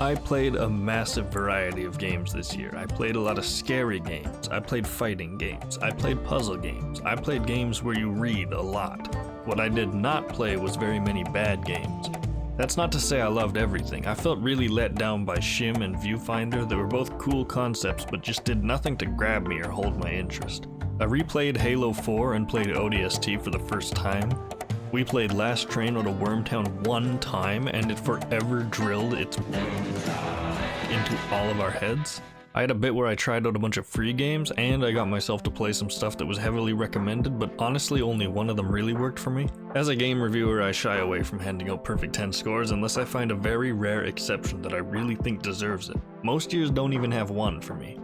I played a massive variety of games this year. I played a lot of scary games, I played fighting games, I played puzzle games, I played games where you read a lot. What I did not play was very many bad games. That's not to say I loved everything. I felt really let down by Shim and Viewfinder. They were both cool concepts, but just did nothing to grab me or hold my interest. I replayed Halo 4 and played ODST for the first time. We played Last Train out of Wormtown one time, and it forever drilled its into all of our heads. I had a bit where I tried out a bunch of free games, and I got myself to play some stuff that was heavily recommended, but honestly only one of them really worked for me. As a game reviewer, I shy away from handing out perfect 10 scores unless I find a very rare exception that I really think deserves it. Most years don't even have one for me.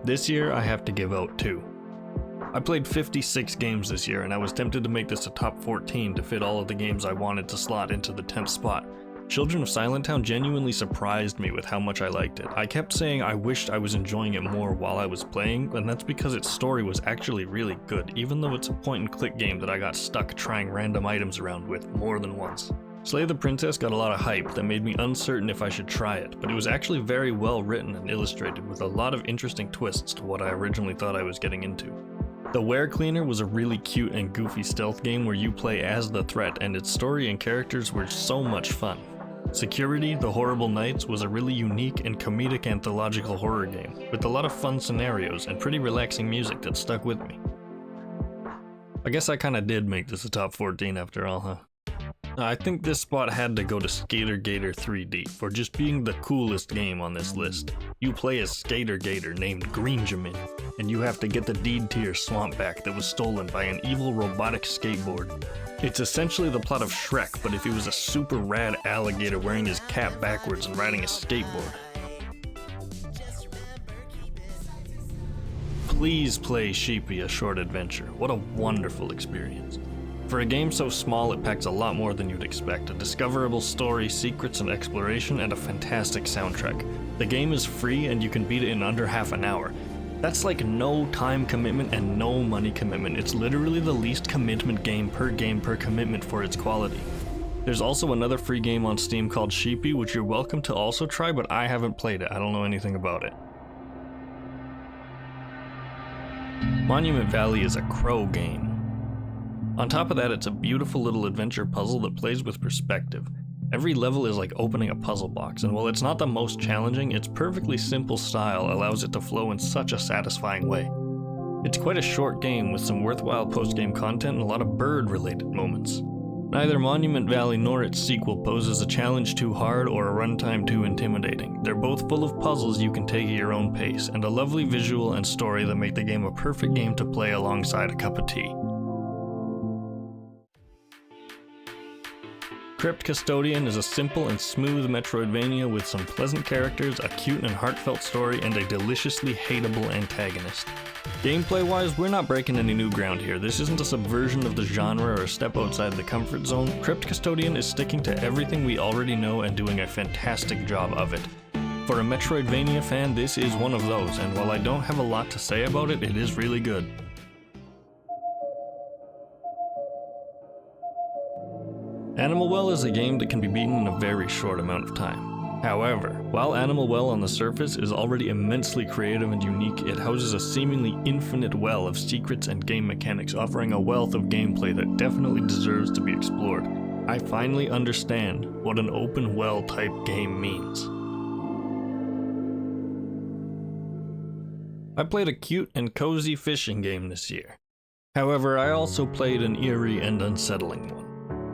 This year, I have to give out 2. I played 56 games this year, and I was tempted to make this a top 14 to fit all of the games I wanted to slot into the 10th spot. Children of Silenttown genuinely surprised me with how much I liked it. I kept saying I wished I was enjoying it more while I was playing, and that's because its story was actually really good, even though it's a point-and-click game that I got stuck trying random items around with more than once. Slay the Princess got a lot of hype that made me uncertain if I should try it, but it was actually very well written and illustrated with a lot of interesting twists to what I originally thought I was getting into. The Were Cleaner was a really cute and goofy stealth game where you play as the threat, and its story and characters were so much fun. Security: The Horrible Nights was a really unique and comedic anthological horror game, with a lot of fun scenarios and pretty relaxing music that stuck with me. I guess I kinda did make this a top 14 after all, huh? I think this spot had to go to Skater Gator 3D for just being the coolest game on this list. You play as Skater Gator named Greenjamin, and you have to get the deed to your swamp back that was stolen by an evil robotic skateboard. It's essentially the plot of Shrek, but if he was a super rad alligator wearing his cap backwards and riding a skateboard. Please play Sheepy: A Short Adventure. What a wonderful experience. For a game so small, it packs a lot more than you'd expect. A discoverable story, secrets and exploration, and a fantastic soundtrack. The game is free and you can beat it in under half an hour. That's like no time commitment and no money commitment. It's literally the least commitment game per commitment for its quality. There's also another free game on Steam called Sheepy, which you're welcome to also try, but I haven't played it. I don't know anything about it. Monument Valley is a crow game. On top of that, it's a beautiful little adventure puzzle that plays with perspective. Every level is like opening a puzzle box, and while it's not the most challenging, its perfectly simple style allows it to flow in such a satisfying way. It's quite a short game with some worthwhile post-game content and a lot of bird-related moments. Neither Monument Valley nor its sequel poses a challenge too hard or a runtime too intimidating. They're both full of puzzles you can take at your own pace, and a lovely visual and story that make the game a perfect game to play alongside a cup of tea. Crypt Custodian is a simple and smooth Metroidvania with some pleasant characters, a cute and heartfelt story, and a deliciously hateable antagonist. Gameplay-wise, we're not breaking any new ground here. This isn't a subversion of the genre or a step outside the comfort zone. Crypt Custodian is sticking to everything we already know and doing a fantastic job of it. For a Metroidvania fan, this is one of those, and while I don't have a lot to say about it, it is really good. Animal Well is a game that can be beaten in a very short amount of time. However, while Animal Well on the surface is already immensely creative and unique, it houses a seemingly infinite well of secrets and game mechanics, offering a wealth of gameplay that definitely deserves to be explored. I finally understand what an open well type game means. I played a cute and cozy fishing game this year. However, I also played an eerie and unsettling one.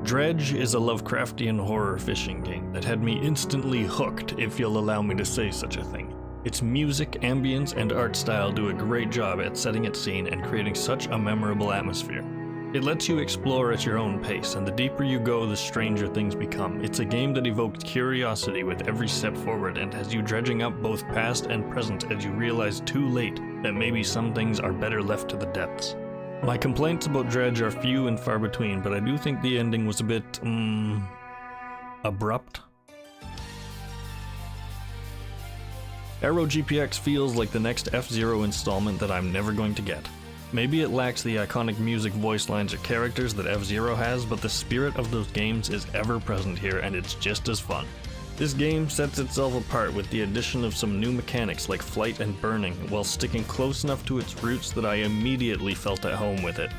Dredge is a Lovecraftian horror fishing game that had me instantly hooked, if you'll allow me to say such a thing. Its music, ambience, and art style do a great job at setting its scene and creating such a memorable atmosphere. It lets you explore at your own pace, and the deeper you go, the stranger things become. It's a game that evokes curiosity with every step forward and has you dredging up both past and present as you realize too late that maybe some things are better left to the depths. My complaints about Dredge are few and far between, but I do think the ending was a bit, abrupt. Aero GPX feels like the next F-Zero installment that I'm never going to get. Maybe it lacks the iconic music, voice lines, or characters that F-Zero has, but the spirit of those games is ever present here and it's just as fun. This game sets itself apart with the addition of some new mechanics like flight and burning, while sticking close enough to its roots that I immediately felt at home with it.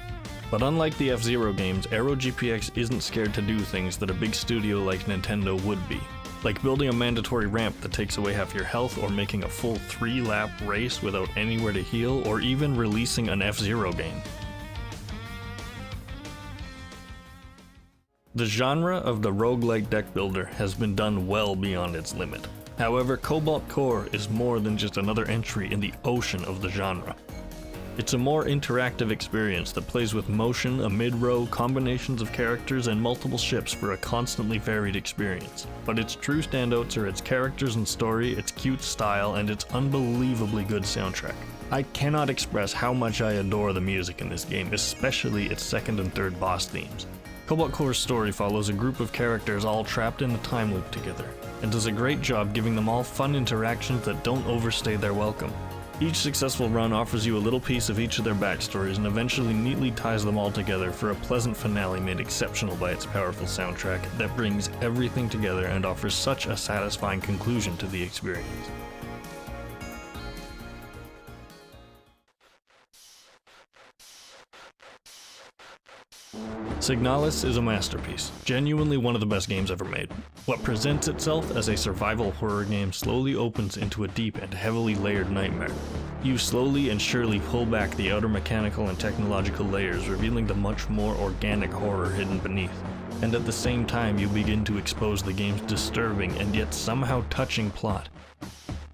But unlike the F-Zero games, Aero GPX isn't scared to do things that a big studio like Nintendo would be. Like building a mandatory ramp that takes away half your health, or making a full 3-lap race without anywhere to heal, or even releasing an F-Zero game. The genre of the roguelike deck builder has been done well beyond its limit. However, Cobalt Core is more than just another entry in the ocean of the genre. It's a more interactive experience that plays with motion, a mid-row, combinations of characters, and multiple ships for a constantly varied experience. But its true standouts are its characters and story, its cute style, and its unbelievably good soundtrack. I cannot express how much I adore the music in this game, especially its second and third boss themes. Cobalt Core's story follows a group of characters all trapped in a time loop together, and does a great job giving them all fun interactions that don't overstay their welcome. Each successful run offers you a little piece of each of their backstories and eventually neatly ties them all together for a pleasant finale made exceptional by its powerful soundtrack that brings everything together and offers such a satisfying conclusion to the experience. Signalis is a masterpiece, genuinely one of the best games ever made. What presents itself as a survival horror game slowly opens into a deep and heavily layered nightmare. You slowly and surely pull back the outer mechanical and technological layers, revealing the much more organic horror hidden beneath. And at the same time, you begin to expose the game's disturbing and yet somehow touching plot.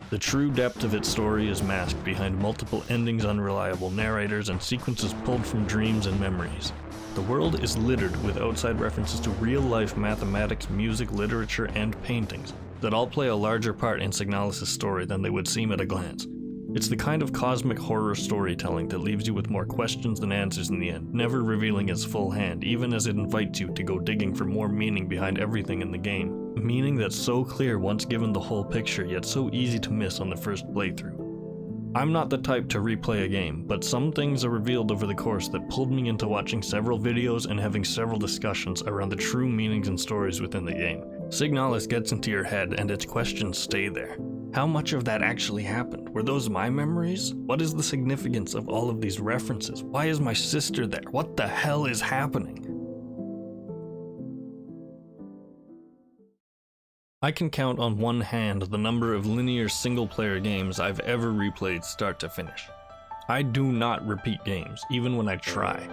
The true depth of its story is masked behind multiple endings, unreliable narrators, and sequences pulled from dreams and memories. The world is littered with outside references to real-life mathematics, music, literature, and paintings that all play a larger part in Signalis' story than they would seem at a glance. It's the kind of cosmic horror storytelling that leaves you with more questions than answers in the end, never revealing its full hand, even as it invites you to go digging for more meaning behind everything in the game. Meaning that's so clear once given the whole picture, yet so easy to miss on the first playthrough. I'm not the type to replay a game, but some things are revealed over the course that pulled me into watching several videos and having several discussions around the true meanings and stories within the game. Signalis gets into your head and its questions stay there. How much of that actually happened? Were those my memories? What is the significance of all of these references? Why is my sister there? What the hell is happening? I can count on one hand the number of linear single-player games I've ever replayed start to finish. I do not repeat games, even when I try.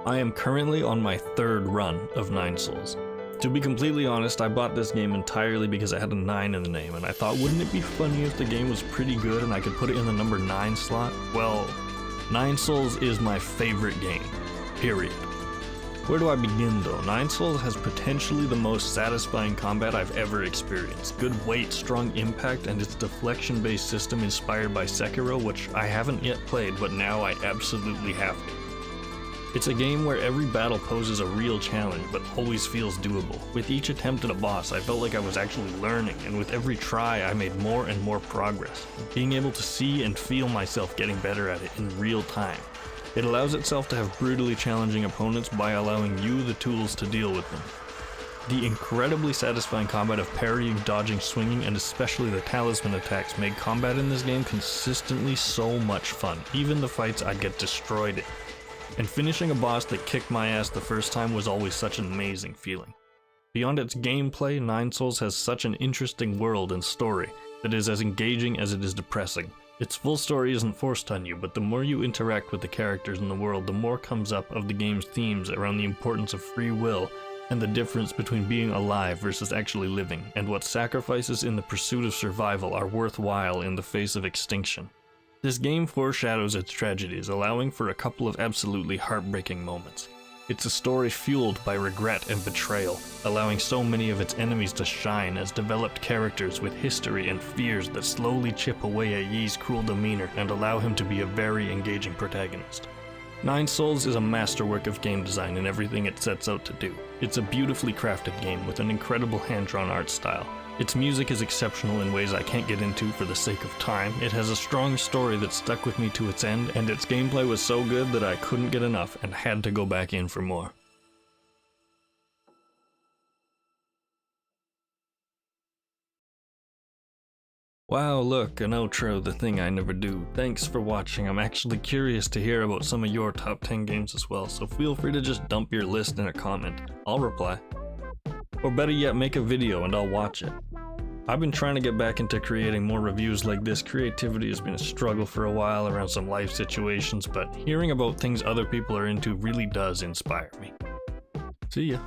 I am currently on my third run of Nine Souls. To be completely honest, I bought this game entirely because it had a 9 in the name, and I thought, wouldn't it be funny if the game was pretty good and I could put it in the number 9 slot? Well, Nine Souls is my favorite game, period. Where do I begin though? Nine Souls has potentially the most satisfying combat I've ever experienced. Good weight, strong impact, and its deflection-based system inspired by Sekiro, which I haven't yet played, but now I absolutely have to. It's a game where every battle poses a real challenge, but always feels doable. With each attempt at a boss, I felt like I was actually learning, and with every try, I made more and more progress, being able to see and feel myself getting better at it in real time. It allows itself to have brutally challenging opponents by allowing you the tools to deal with them. The incredibly satisfying combat of parrying, dodging, swinging, and especially the talisman attacks made combat in this game consistently so much fun, even the fights I'd get destroyed in. And finishing a boss that kicked my ass the first time was always such an amazing feeling. Beyond its gameplay, Nine Souls has such an interesting world and story that is as engaging as it is depressing. Its full story isn't forced on you, but the more you interact with the characters in the world, the more comes up of the game's themes around the importance of free will and the difference between being alive versus actually living, and what sacrifices in the pursuit of survival are worthwhile in the face of extinction. This game foreshadows its tragedies, allowing for a couple of absolutely heartbreaking moments. It's a story fueled by regret and betrayal, allowing so many of its enemies to shine as developed characters with history and fears that slowly chip away at Yi's cruel demeanor and allow him to be a very engaging protagonist. Nine Souls is a masterwork of game design in everything it sets out to do. It's a beautifully crafted game with an incredible hand-drawn art style. Its music is exceptional in ways I can't get into for the sake of time. It has a strong story that stuck with me to its end, and its gameplay was so good that I couldn't get enough and had to go back in for more. Wow, look, an outro, the thing I never do. Thanks for watching. I'm actually curious to hear about some of your top 10 games as well, so feel free to just dump your list in a comment. I'll reply. Or better yet, make a video and I'll watch it. I've been trying to get back into creating more reviews like this. Creativity has been a struggle for a while around some life situations, but hearing about things other people are into really does inspire me. See ya.